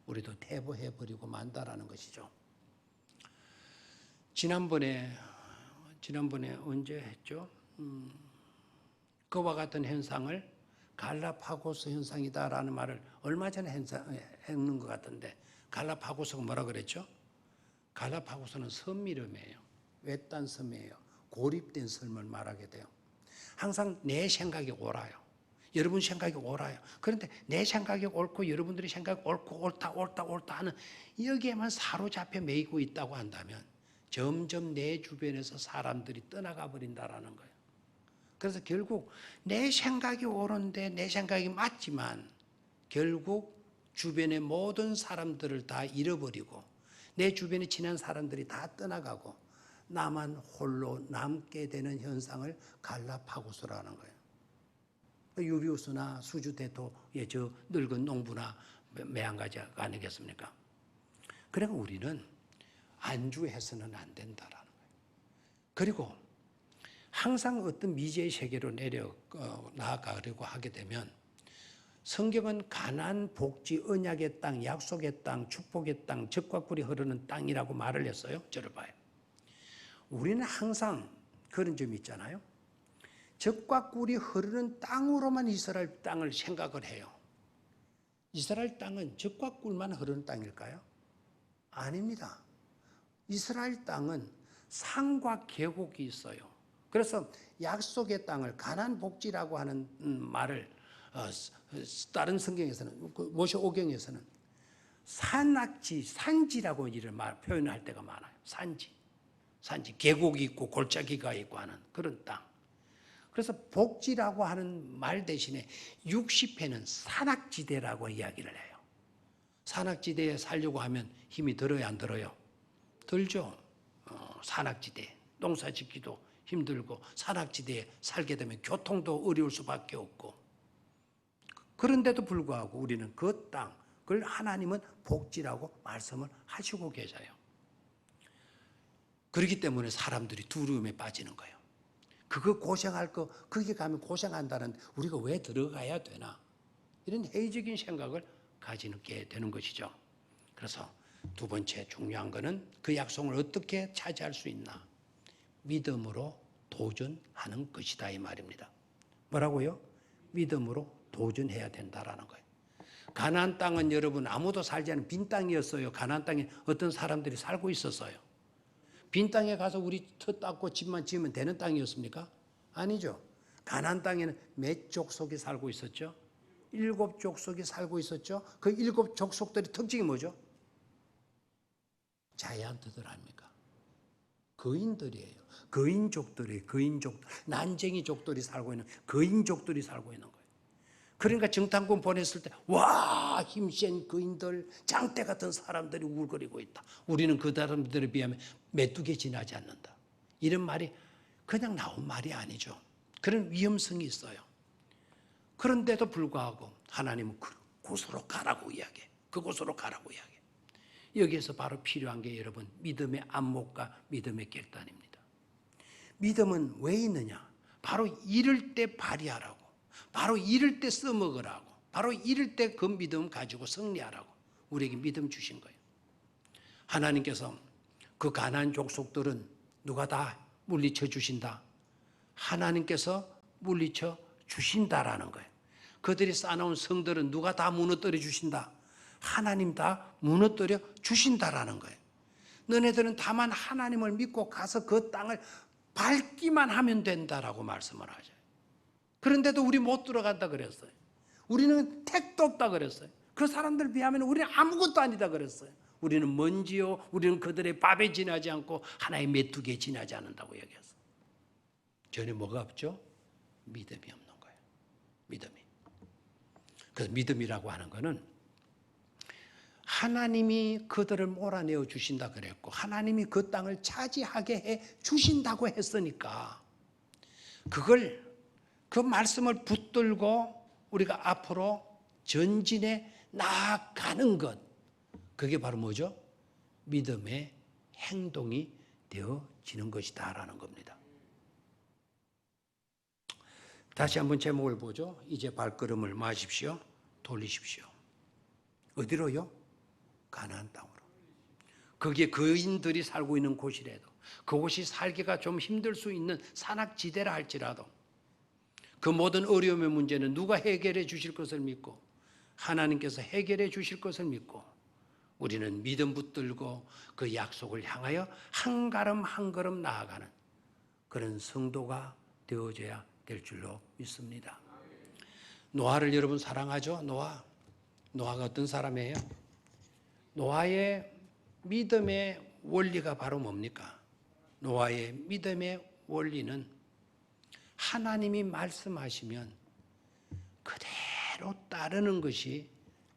우리도 퇴보해버리고 만다라는 것이죠. 지난번에 언제 했죠? 그와 같은 현상을 갈라파고스 현상이다라는 말을 얼마 전에 했는 것 같은데 갈라파고스가 뭐라 그랬죠? 갈라파고스는 섬 이름이에요. 외딴 섬이에요. 고립된 섬을 말하게 돼요. 항상 내 생각이 옳아요. 여러분 생각이 옳아요. 그런데 내 생각이 옳고 여러분들이 생각이 옳고 옳다 하는 여기에만 사로잡혀 매이고 있다고 한다면 점점 내 주변에서 사람들이 떠나가 버린다라는 거예요. 그래서 결국 내 생각이 옳은데 내 생각이 맞지만 결국 주변의 모든 사람들을 다 잃어버리고 내 주변에 친한 사람들이 다 떠나가고 나만 홀로 남게 되는 현상을 갈라파고스라는 거예요. 유비우스나 수주대토의 저 늙은 농부나 매한가지가 아니겠습니까? 그러니까 우리는 안주해서는 안 된다라는 거예요. 그리고 항상 어떤 미지의 세계로 나아가려고 하게 되면 성경은 가나안 복지 언약의 땅, 약속의 땅, 축복의 땅, 젖과 꿀이 흐르는 땅이라고 말을 했어요. 저를 봐요. 우리는 항상 그런 점이 있잖아요. 젖과 꿀이 흐르는 땅으로만 이스라엘 땅을 생각을 해요. 이스라엘 땅은 젖과 꿀만 흐르는 땅일까요? 아닙니다. 이스라엘 땅은 산과 계곡이 있어요. 그래서 약속의 땅을 가나안 복지라고 하는 말을 다른 성경에서는 모세오경에서는 산악지, 산지라고 이를 표현할 때가 많아요. 산지 계곡이 있고 골짜기가 있고 하는 그런 땅. 그래서 복지라고 하는 말 대신에 60회는 산악지대라고 이야기를 해요. 산악지대에 살려고 하면 힘이 들어야 안 들어요? 들죠. 산악지대, 농사 짓기도 힘들고 산악지대에 살게 되면 교통도 어려울 수밖에 없고 그런데도 불구하고 우리는 그 땅을 하나님은 복지라고 말씀을 하시고 계셔요. 그렇기 때문에 사람들이 두려움에 빠지는 거예요. 그거 고생할 거, 거기 가면 고생한다는데 우리가 왜 들어가야 되나? 이런 회의적인 생각을 가지게 되는 것이죠. 그래서 두 번째 중요한 거는 그 약속을 어떻게 차지할 수 있나? 믿음으로 도전하는 것이다 이 말입니다. 뭐라고요? 믿음으로 도전해야 된다라는 거예요. 가나안 땅은 여러분 아무도 살지 않은 빈 땅이었어요. 가나안 땅에 어떤 사람들이 살고 있었어요. 빈 땅에 가서 우리 터 닦고 집만 지으면 되는 땅이었습니까? 아니죠. 가나안 땅에는 몇 족속이 살고 있었죠? 7족속이 살고 있었죠. 그 7족속들의 특징이 뭐죠? 자이언트들 아닙니까? 거인들이에요. 거인족, 난쟁이족들이 살고 있는 거인족들이 살고 있는 거예요. 그러니까 정탐꾼 보냈을 때 와, 힘센 거인들, 장대 같은 사람들이 우글거리고 있다. 우리는 그 사람들에 비하면 메뚜기에 지나지 않는다. 이런 말이 그냥 나온 말이 아니죠. 그런 위험성이 있어요. 그런데도 불구하고 하나님은 그곳으로 가라고 이야기해. 그곳으로 가라고 이야기해. 여기에서 바로 필요한 게 여러분 믿음의 안목과 믿음의 결단입니다. 믿음은 왜 있느냐? 바로 이럴 때 발휘하라고, 바로 이럴 때 써먹으라고, 바로 이럴 때 그 믿음 가지고 승리하라고 우리에게 믿음 주신 거예요. 하나님께서 그 가나안 족속들은 누가 다 물리쳐 주신다? 하나님께서 물리쳐 주신다라는 거예요. 그들이 쌓아놓은 성들은 누가 다 무너뜨려 주신다? 하나님 다 무너뜨려 주신다라는 거예요. 너네들은 다만 하나님을 믿고 가서 그 땅을 밟기만 하면 된다라고 말씀을 하죠. 그런데도 우리 못 들어간다 그랬어요. 우리는 택도 없다 그랬어요. 그 사람들 비하면 우리는 아무것도 아니다 그랬어요. 우리는 먼지요, 우리는 그들의 밥에 지나지 않고 하나의 메뚜기에 지나지 않는다고 얘기했어요. 전에 뭐가 없죠? 믿음이 없는 거예요. 믿음이. 그래서 믿음이라고 하는 거는 하나님이 그들을 몰아내어 주신다 그랬고 하나님이 그 땅을 차지하게 해 주신다고 했으니까 그걸 그 말씀을 붙들고 우리가 앞으로 전진해 나아가는 것, 그게 바로 뭐죠? 믿음의 행동이 되어지는 것이다라는 겁니다. 다시 한번 제목을 보죠. 이제 발걸음을 마십시오. 돌리십시오. 어디로요? 가나안 땅으로. 거기에 거인들이 살고 있는 곳이라도, 그곳이 살기가 좀 힘들 수 있는 산악지대라 할지라도 그 모든 어려움의 문제는 누가 해결해 주실 것을 믿고 하나님께서 해결해 주실 것을 믿고 우리는 믿음 붙들고 그 약속을 향하여 한 걸음 한 걸음 나아가는 그런 성도가 되어져야 될 줄로 믿습니다. 노아를 여러분 사랑하죠? 노아가 어떤 사람이에요? 노아의 믿음의 원리가 바로 뭡니까? 노아의 믿음의 원리는 하나님이 말씀하시면 그대로 따르는 것이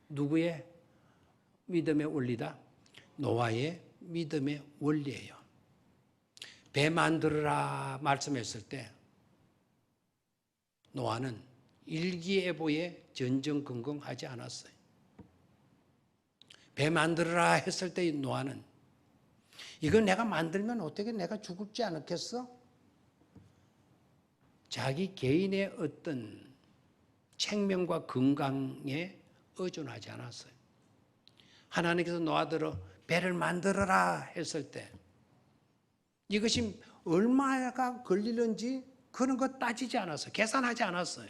누구의 믿음의 원리다? 노아의 믿음의 원리예요. 배 만들어라 말씀했을 때 노아는 일기예보에 전전긍긍하지 않았어요. 배 만들어라 했을 때 노아는 이거 내가 만들면 어떻게 내가 죽지 않겠어? 자기 개인의 어떤 생명과 건강에 의존하지 않았어요. 하나님께서 노아들어 배를 만들어라 했을 때 이것이 얼마가 걸리는지 그런 거 따지지 않았어요. 계산하지 않았어요.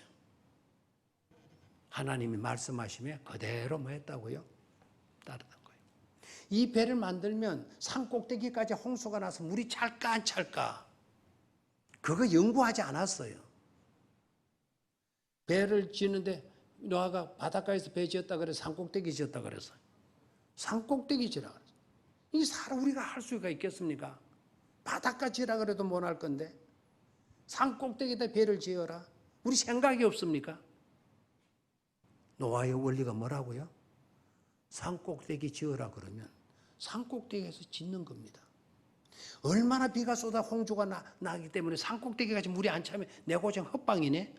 하나님이 말씀하시면 그대로 뭐 했다고요? 따르는 거예요. 이 배를 만들면 산 꼭대기까지 홍수가 나서 물이 찰까 안 찰까? 그거 연구하지 않았어요. 배를 지는데 노아가 바닷가에서 배 지었다 그래서 산 꼭대기 지었다 그랬어요. 산 꼭대기 지라 그랬어요. 이 사람 우리가 할 수가 있겠습니까? 바닷가 지라 그래도 못 할 건데 산 꼭대기에다 배를 지어라. 우리 생각이 없습니까? 노아의 원리가 뭐라고요? 산 꼭대기 지어라 그러면 산 꼭대기에서 짓는 겁니다. 얼마나 비가 쏟아 홍수가 나기 때문에 산 꼭대기까지 물이 안 차면 내 고생 헛방이네.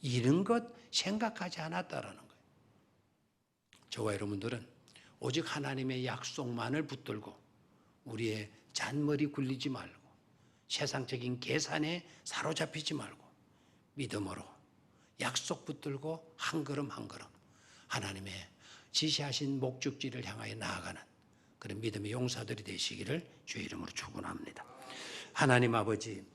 이런 것 생각하지 않았다라는 거예요. 저와 여러분들은 오직 하나님의 약속만을 붙들고 우리의 잔머리 굴리지 말고 세상적인 계산에 사로잡히지 말고 믿음으로 약속 붙들고 한 걸음 한 걸음 하나님의 지시하신 목적지를 향하여 나아가는 그런 믿음의 용사들이 되시기를 주의 이름으로 축원합니다. 하나님 아버지,